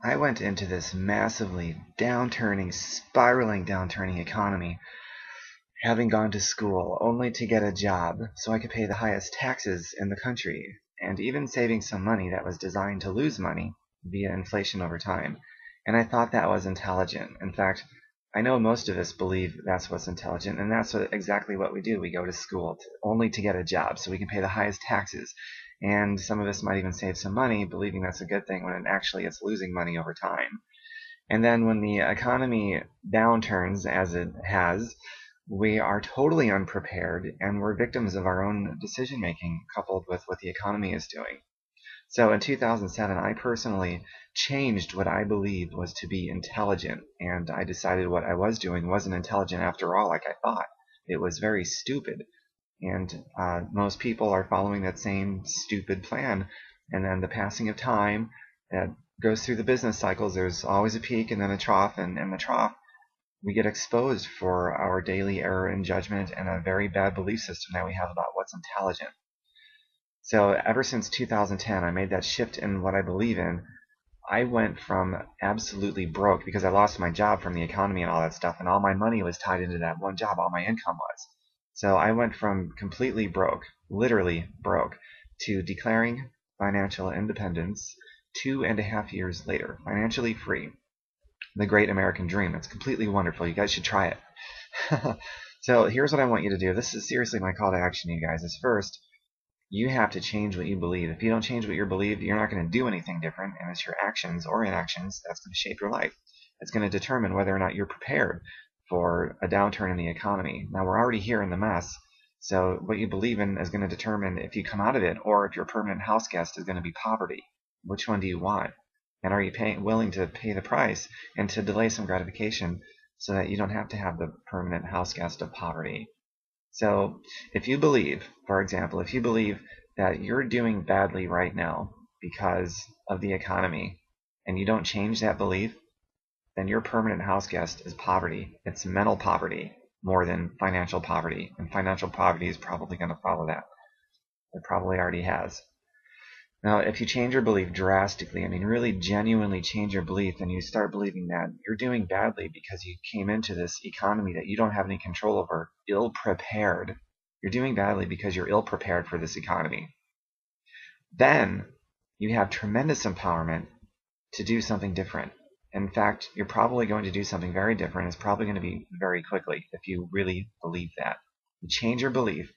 I went into this massively downturning, spiraling downturning economy, having gone to school only to get a job so I could pay the highest taxes in the country, and even saving some money that was designed to lose money via inflation over time. And I thought that was intelligent. In fact, I know most of us believe that's what's intelligent, and that's exactly what we do. We go to school only to get a job so we can pay the highest taxes. And some of us might even save some money, believing that's a good thing when actually it's losing money over time. And then when the economy downturns, as it has, we are totally unprepared and we're victims of our own decision making coupled with what the economy is doing. So in 2007, I personally changed what I believed was to be intelligent, and I decided what I was doing wasn't intelligent after all, like I thought. It was very stupid, and most people are following that same stupid plan. And then the passing of time that goes through the business cycles, there's always a peak and then a trough, and in the trough, we get exposed for our daily error in judgment and a very bad belief system that we have about what's intelligent. So ever since 2010, I made that shift in what I believe in. I went from absolutely broke because I lost my job from the economy and all that stuff, and all my money was tied into that one job, all my income was. So I went from completely broke, literally broke, to declaring financial independence 2.5 years later, financially free. The great American dream. It's completely wonderful. You guys should try it. So here's what I want you to do. This is seriously my call to action, you guys, is first, you have to change what you believe. If you don't change what you believe, you're not going to do anything different, and it's your actions or inactions that's going to shape your life. It's going to determine whether or not you're prepared for a downturn in the economy. Now, we're already here in the mess, so what you believe in is going to determine if you come out of it, or if your permanent house guest is going to be poverty. Which one do you want? And are you willing to pay the price and to delay some gratification so that you don't have to have the permanent house guest of poverty? So if you believe, for example, if you believe that you're doing badly right now because of the economy and you don't change that belief, then your permanent house guest is poverty. It's mental poverty more than financial poverty. And financial poverty is probably going to follow that. It probably already has. Now, if you change your belief drastically, I mean really genuinely change your belief, and you start believing that you're doing badly because you came into this economy that you don't have any control over, ill-prepared. You're doing badly because you're ill-prepared for this economy. Then you have tremendous empowerment to do something different. In fact, you're probably going to do something very different. It's probably going to be very quickly if you really believe that. You change your belief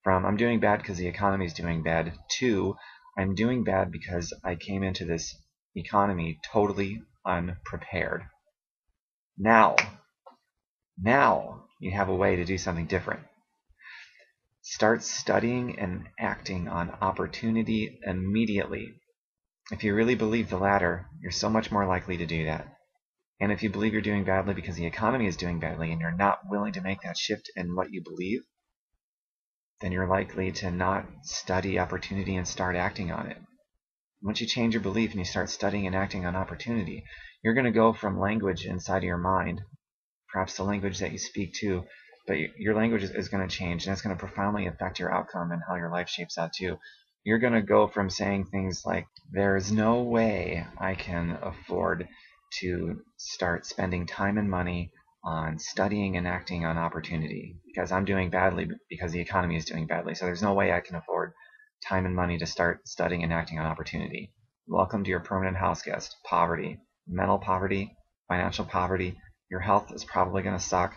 from I'm doing bad because the economy is doing bad to I'm doing bad because I came into this economy totally unprepared. Now you have a way to do something different. Start studying and acting on opportunity immediately. If you really believe the latter, you're so much more likely to do that. And if you believe you're doing badly because the economy is doing badly and you're not willing to make that shift in what you believe, then you're likely to not study opportunity and start acting on it. Once you change your belief and you start studying and acting on opportunity, you're going to go from language inside of your mind, perhaps the language that you speak to, but your language is going to change, and it's going to profoundly affect your outcome and how your life shapes out too. You're going to go from saying things like, there's no way I can afford to start spending time and money on studying and acting on opportunity because I'm doing badly because the economy is doing badly. So there's no way I can afford time and money to start studying and acting on opportunity. Welcome to your permanent house guest, poverty, mental poverty, financial poverty. Your health is probably going to suck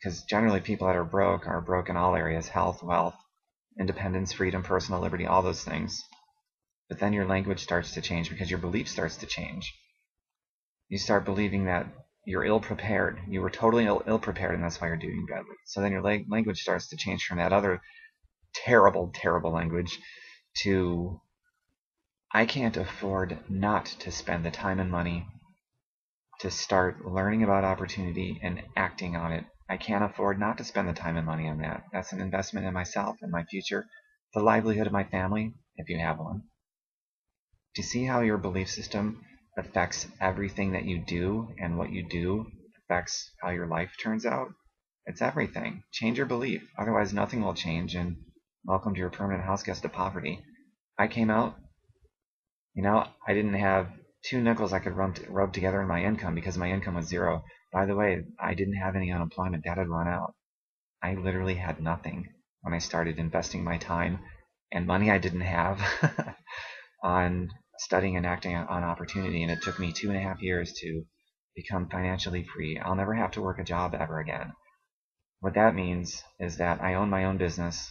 because generally people that are broke in all areas, health, wealth, independence, freedom, personal liberty, all those things. But then your language starts to change because your belief starts to change. You start believing that you're ill-prepared. You were totally ill-prepared, and that's why you're doing badly. So then your language starts to change from that other terrible, terrible language to I can't afford not to spend the time and money to start learning about opportunity and acting on it. I can't afford not to spend the time and money on that. That's an investment in myself and my future, the livelihood of my family, if you have one. Do you see how your belief system affects everything that you do, and what you do affects how your life turns out? It's everything. Change your belief. Otherwise, nothing will change, and welcome to your permanent house guest of poverty. I came out, I didn't have 2 nickels I could rub together in my income because my income was zero. By the way, I didn't have any unemployment. That had run out. I literally had nothing when I started investing my time and money I didn't have on studying and acting on opportunity, and it took me 2.5 years to become financially free. I'll never have to work a job ever again. What that means is that I own my own business,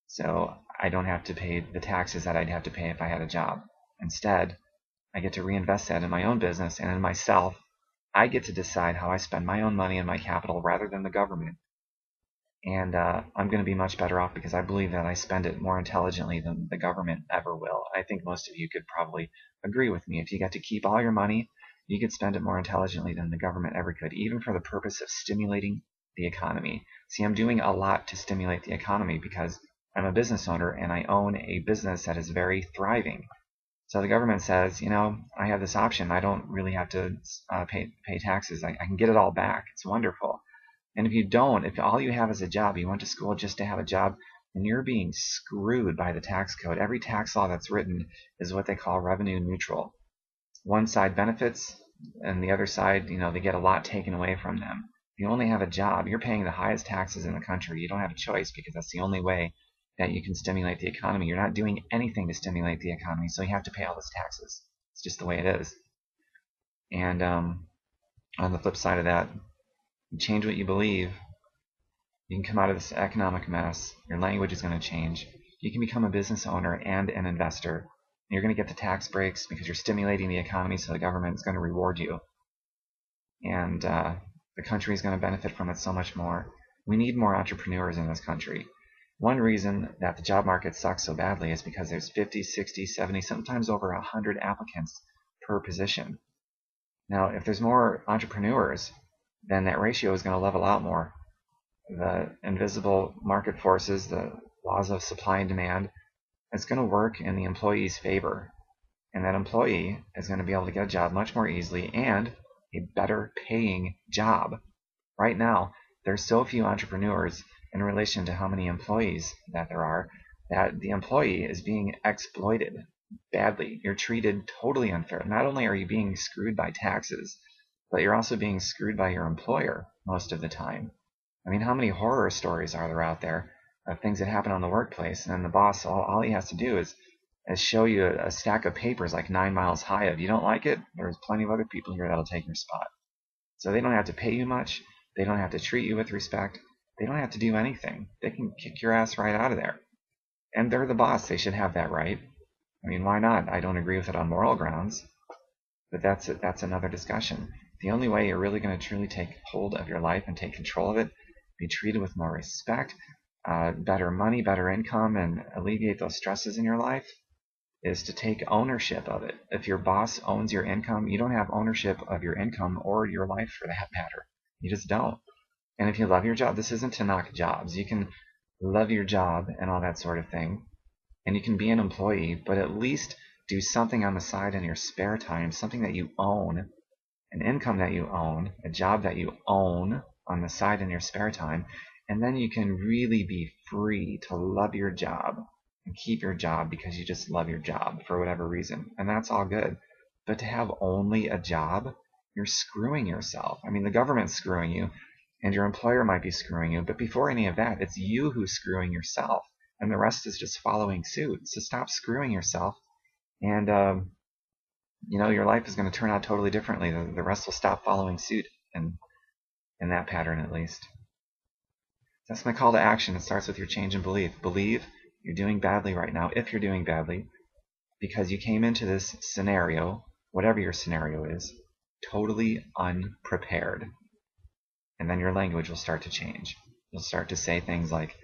so I don't have to pay the taxes that I'd have to pay if I had a job. Instead, I get to reinvest that in my own business and in myself. I get to decide how I spend my own money and my capital rather than the government. And I'm going to be much better off because I believe that I spend it more intelligently than the government ever will. I think most of you could probably agree with me. If you get to keep all your money, you could spend it more intelligently than the government ever could, even for the purpose of stimulating the economy. See, I'm doing a lot to stimulate the economy because I'm a business owner and I own a business that is very thriving. So the government says, you know, I have this option. I don't really have to pay taxes. I can get it all back. It's wonderful. And if you don't, if all you have is a job, you went to school just to have a job, then you're being screwed by the tax code. Every tax law that's written is what they call revenue neutral. One side benefits, and the other side, you know, they get a lot taken away from them. If you only have a job, you're paying the highest taxes in the country. You don't have a choice because that's the only way that you can stimulate the economy. You're not doing anything to stimulate the economy, so you have to pay all those taxes. It's just the way it is. And on the flip side of that, you change what you believe, you can come out of this economic mess. Your language is going to change. You can become a business owner and an investor. You're going to get the tax breaks because you're stimulating the economy, so the government is going to reward you. And the country is going to benefit from it so much more. We need more entrepreneurs in this country. One reason that the job market sucks so badly is because there's 50, 60, 70, sometimes over 100 applicants per position. Now, if there's more entrepreneurs, then that ratio is going to level out more. The invisible market forces, the laws of supply and demand, it's going to work in the employee's favor. And that employee is going to be able to get a job much more easily and a better paying job. Right now, there's so few entrepreneurs in relation to how many employees that there are that the employee is being exploited badly. You're treated totally unfair. Not only are you being screwed by taxes, but you're also being screwed by your employer most of the time. I mean, how many horror stories are there out there of things that happen on the workplace, and then the boss, all he has to do is show you a stack of papers like 9 miles high of, you don't like it? There's plenty of other people here that'll take your spot. So they don't have to pay you much. They don't have to treat you with respect. They don't have to do anything. They can kick your ass right out of there. And they're the boss. They should have that right. I mean, why not? I don't agree with it on moral grounds, but that's another discussion. The only way you're really going to truly take hold of your life and take control of it, be treated with more respect, better money, better income, and alleviate those stresses in your life, is to take ownership of it. If your boss owns your income, you don't have ownership of your income or your life for that matter. You just don't. And if you love your job, this isn't to knock jobs. You can love your job and all that sort of thing, and you can be an employee, but at least do something on the side in your spare time, something that you own, an income that you own, a job that you own on the side in your spare time, and then you can really be free to love your job and keep your job because you just love your job for whatever reason, and that's all good. But to have only a job, you're screwing yourself. I mean, the government's screwing you, and your employer might be screwing you, but before any of that, it's you who's screwing yourself, and the rest is just following suit. So stop screwing yourself, and you know, your life is going to turn out totally differently. The rest will stop following suit, and in that pattern at least. That's my call to action. It starts with your change in belief. Believe you're doing badly right now, if you're doing badly, because you came into this scenario, whatever your scenario is, totally unprepared. And then your language will start to change. You'll start to say things like,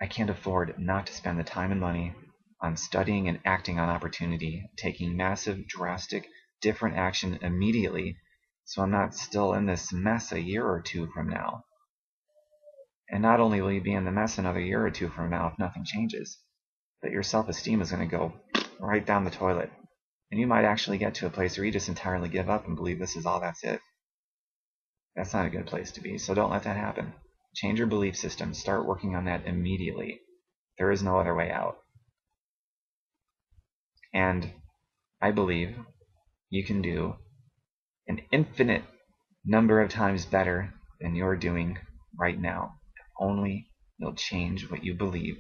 I can't afford not to spend the time and money on studying and acting on opportunity, taking massive, drastic, different action immediately, so I'm not still in this mess a year or two from now. And not only will you be in the mess another year or two from now if nothing changes, but your self-esteem is going to go right down the toilet. And you might actually get to a place where you just entirely give up and believe this is all that's it. That's not a good place to be, so don't let that happen. Change your belief system. Start working on that immediately. There is no other way out. And I believe you can do an infinite number of times better than you're doing right now. If only you'll change what you believe